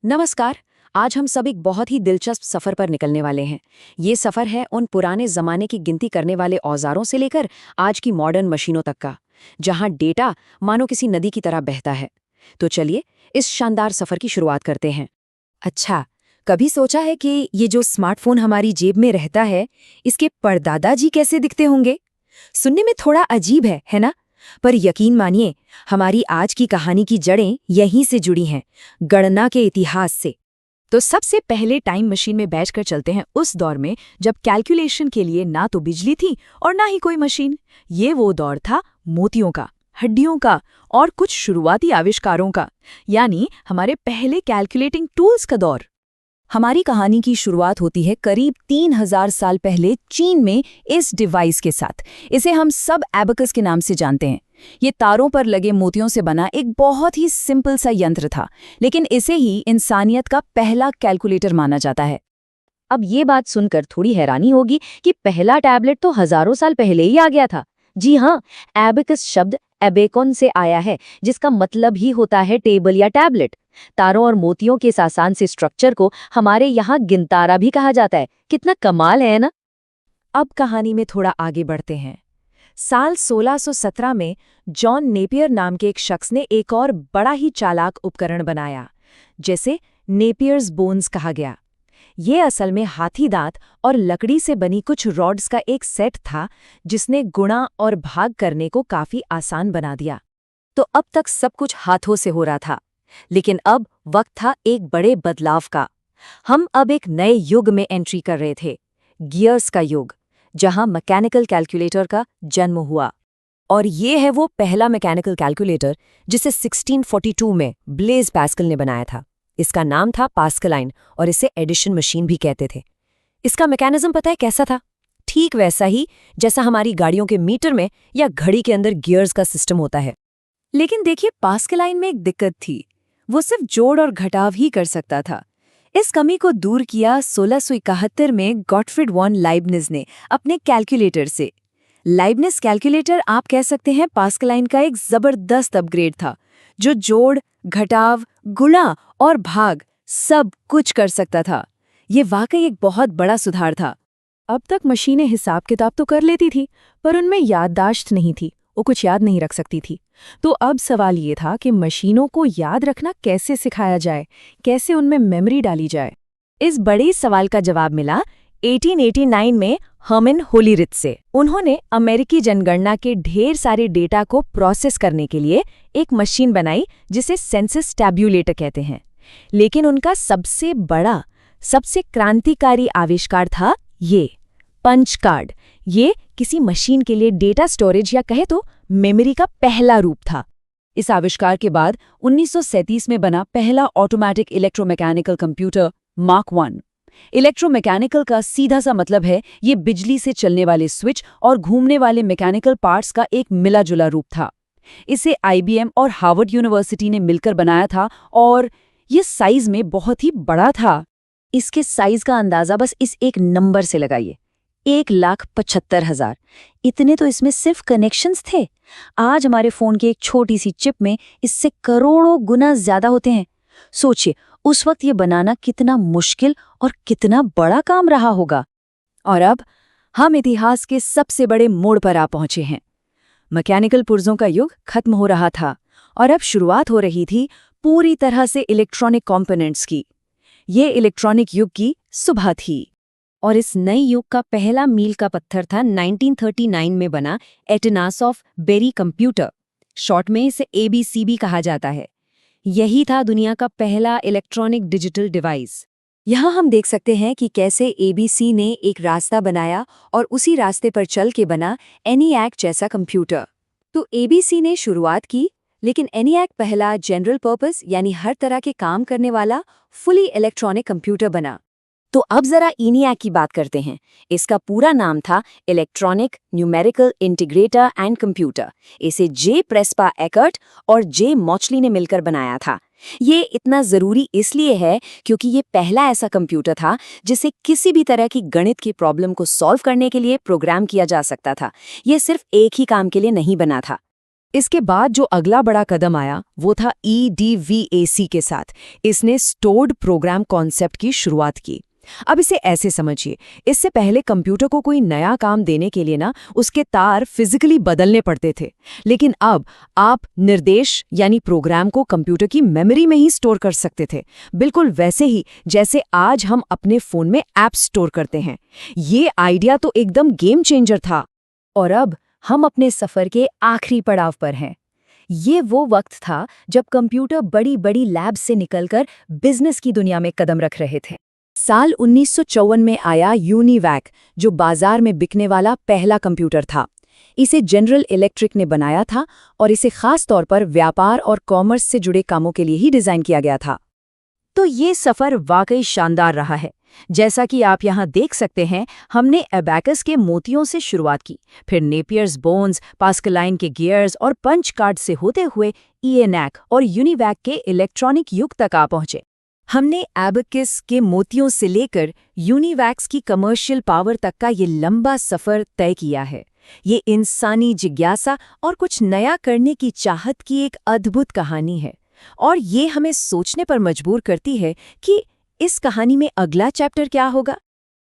नमस्कार। आज हम सब एक बहुत ही दिलचस्प सफर पर निकलने वाले हैं। ये सफर है उन पुराने जमाने की गिनती करने वाले औजारों से लेकर आज की मॉडर्न मशीनों तक का, जहां डेटा मानो किसी नदी की तरह बहता है। तो चलिए इस शानदार सफर की शुरुआत करते हैं। अच्छा, कभी सोचा है कि ये जो स्मार्टफोन हमारी जेब में रहता है, इसके परदादा जी कैसे दिखते होंगे? सुनने में थोड़ा अजीब है ना? पर यकीन मानिए, हमारी आज की कहानी की जड़ें यहीं से जुड़ी हैं, गणना के इतिहास से। तो सबसे पहले टाइम मशीन में बैठकर चलते हैं उस दौर में जब कैलकुलेशन के लिए ना तो बिजली थी और ना ही कोई मशीन। ये वो दौर था मोतियों का, हड्डियों का और कुछ शुरुआती आविष्कारों का, यानी हमारे पहले कैलकुलेटिंग टूल्स का दौर। हमारी कहानी की शुरुआत होती है करीब 3000 साल पहले चीन में इस डिवाइस के साथ। इसे हम सब एबकस के नाम से जानते हैं। ये तारों पर लगे मोतियों से बना एक बहुत ही सिंपल सा यंत्र था, लेकिन इसे ही इंसानियत का पहला कैलकुलेटर माना जाता है। अब ये बात सुनकर थोड़ी हैरानी होगी कि पहला टैबलेट तो हजारों साल पहले ही आ गया था। जी हाँ, एबेकस शब्द एबेकोन से आया है, जिसका मतलब ही होता है टेबल या टैबलेट। तारों और मोतियों के इस आसान से स्ट्रक्चर को हमारे यहाँ गिनतारा भी कहा जाता है। कितना कमाल है ना। अब कहानी में थोड़ा आगे बढ़ते हैं। साल 1617 में जॉन नेपियर नाम के एक शख्स ने एक और बड़ा ही चालाक उपकरण बनाया, जिसे नेपियर्स बोन्स कहा गया। ये असल में हाथी दांत और लकड़ी से बनी कुछ रॉड्स का एक सेट था, जिसने गुणा और भाग करने को काफी आसान बना दिया। तो अब तक सब कुछ हाथों से हो रहा था, लेकिन अब वक्त था एक बड़े बदलाव का। हम अब एक नए युग में एंट्री कर रहे थे, गियर्स का युग, जहां मैकेनिकल कैलकुलेटर का जन्म हुआ। और ये है वो पहला मैकेनिकल कैलकुलेटर जिसे 1642 में ब्लेज पास्कल ने बनाया था। इसका नाम था पास्कलाइन और इसे एडिशन मशीन भी कहते थे। इसका मैकेनिज्म पता है कैसा था? ठीक वैसा ही जैसा हमारी गाड़ियों के मीटर में या घड़ी के अंदर गियर्स का सिस्टम होता है। लेकिन देखिए, पास्कलाइन में एक दिक्कत थी। वो सिर्फ जोड़ और घटाव ही कर सकता था। इस कमी को दूर किया 1671 में गॉटफ्रिड वॉन लाइबनिज ने अपने कैलकुलेटर से। लाइबनिज कैलकुलेटर आप कह सकते हैं पास्कलाइन का एक जबरदस्त अपग्रेड था, जो जोड़, घटाव, गुणा और भाग सब कुछ कर सकता था। ये वाकई एक बहुत बड़ा सुधार था। अब तक मशीनें हिसाब किताब तो कर लेती थी, पर उनमें याददाश्त नहीं थी, वो कुछ याद नहीं रख सकती थी। तो अब सवाल ये था कि मशीनों को याद रखना कैसे सिखाया जाए, कैसे उनमें मेमोरी डाली जाए। इस बड़े सवाल का जवाब मिला 1889 में हर्मन होलीरिथ से। उन्होंने अमेरिकी जनगणना के ढेर सारे डेटा को प्रोसेस करने के लिए एक मशीन बनाई जिसे सेंसस टैब्यूलेटर कहते हैं। लेकिन उनका सबसे बड़ा, सबसे क्रांतिकारी आविष्कार था ये पंच कार्ड। ये किसी मशीन के लिए डेटा स्टोरेज या कहे तो मेमोरी का पहला रूप था। इस आविष्कार के बाद 1937 में बना पहला automatic electromechanical computer mark 1। Electromechanical का सीधा सा मतलब है ये बिजली से चलने वाले स्विच और घूमने वाले मैकेनिकल पार्ट्स का एक मिला जुला रूप था। इसे IBM और हार्वर्ड यूनिवर्सिटी ने मिलकर बनाया था और ये साइज में बहुत ही बड़ा था। इसके साइज का अंदाजा बस इस एक नंबर से लगाइए, 1,75,000। इतने तो इसमें सिर्फ कनेक्शंस थे। आज हमारे फोन की एक छोटी सी चिप में इससे करोड़ों गुना ज्यादा होते हैं। सोचिए, उस वक्त ये बनाना कितना मुश्किल और कितना बड़ा काम रहा होगा। और अब हम इतिहास के सबसे बड़े मोड़ पर आ पहुंचे हैं। मैकेनिकल पुर्जों का युग खत्म हो रहा था और अब शुरुआत हो रही थी पूरी तरह से इलेक्ट्रॉनिक कंपोनेंट्स की। ये इलेक्ट्रॉनिक युग की सुबह थी। और इस नए युग का पहला मील का पत्थर था 1939 में बना एटनासॉफ बेरी कंप्यूटर। शॉर्ट में इसे ABC भी कहा जाता है। यही था दुनिया का पहला इलेक्ट्रॉनिक डिजिटल डिवाइस। यहाँ हम देख सकते हैं कि कैसे ABC ने एक रास्ता बनाया और उसी रास्ते पर चल के बना ENIAC जैसा कंप्यूटर। तो ABC ने शुरुआत की, लेकिन ENIAC पहला जनरल पर्पस यानी हर तरह के काम करने वाला फुली इलेक्ट्रॉनिक कंप्यूटर बना। तो अब जरा ENIAC की बात करते हैं। इसका पूरा नाम था electronic numerical integrator and computer. इसे जे प्रेस्पा एकर्ट और जे मॉचली ने मिलकर बनाया था। ये इतना जरूरी इसलिए है क्योंकि ये पहला ऐसा कंप्यूटर था जिसे किसी भी तरह की गणित की प्रॉब्लम को सॉल्व करने के लिए प्रोग्राम किया जा सकता था। ये सिर्फ एक ही काम के लिए नहीं बना था। इसके बाद जो अगला बड़ा कदम आया वो था EDVAC के साथ। इसने स्टोर्ड प्रोग्राम कॉन्सेप्ट की शुरुआत की। अब इसे ऐसे समझिए, इससे पहले कंप्यूटर को कोई नया काम देने के लिए ना उसके तार फिजिकली बदलने पड़ते थे, लेकिन अब आप निर्देश यानी प्रोग्राम को कंप्यूटर की मेमोरी में ही स्टोर कर सकते थे, बिल्कुल वैसे ही जैसे आज हम अपने फोन में ऐप स्टोर करते हैं। ये आइडिया तो एकदम गेम चेंजर था। और अब हम अपने सफर के आखिरी पड़ाव पर हैं। ये वो वक्त था जब कंप्यूटर बड़ी बड़ी लैब से निकलकर बिजनेस की दुनिया में कदम रख रहे थे। साल 1954 में आया यूनिवैक, जो बाजार में बिकने वाला पहला कंप्यूटर था। इसे जनरल इलेक्ट्रिक ने बनाया था और इसे खास तौर पर व्यापार और कॉमर्स से जुड़े कामों के लिए ही डिजाइन किया गया था। तो ये सफर वाकई शानदार रहा है। जैसा कि आप यहाँ देख सकते हैं, हमने एबैकस के मोतियों से शुरुआत की, फिर नेपियर्स बोन्स, पास्कलाइन के गियर्स और पंच कार्ड से होते हुए ENAC और यूनिवैक के इलेक्ट्रॉनिक युग तक आ पहुंचे। हमने एबैकस के मोतियों से लेकर यूनिवैक्स की कमर्शियल पावर तक का ये लंबा सफर तय किया है। ये इंसानी जिज्ञासा और कुछ नया करने की चाहत की एक अद्भुत कहानी है, और ये हमें सोचने पर मजबूर करती है कि इस कहानी में अगला चैप्टर क्या होगा।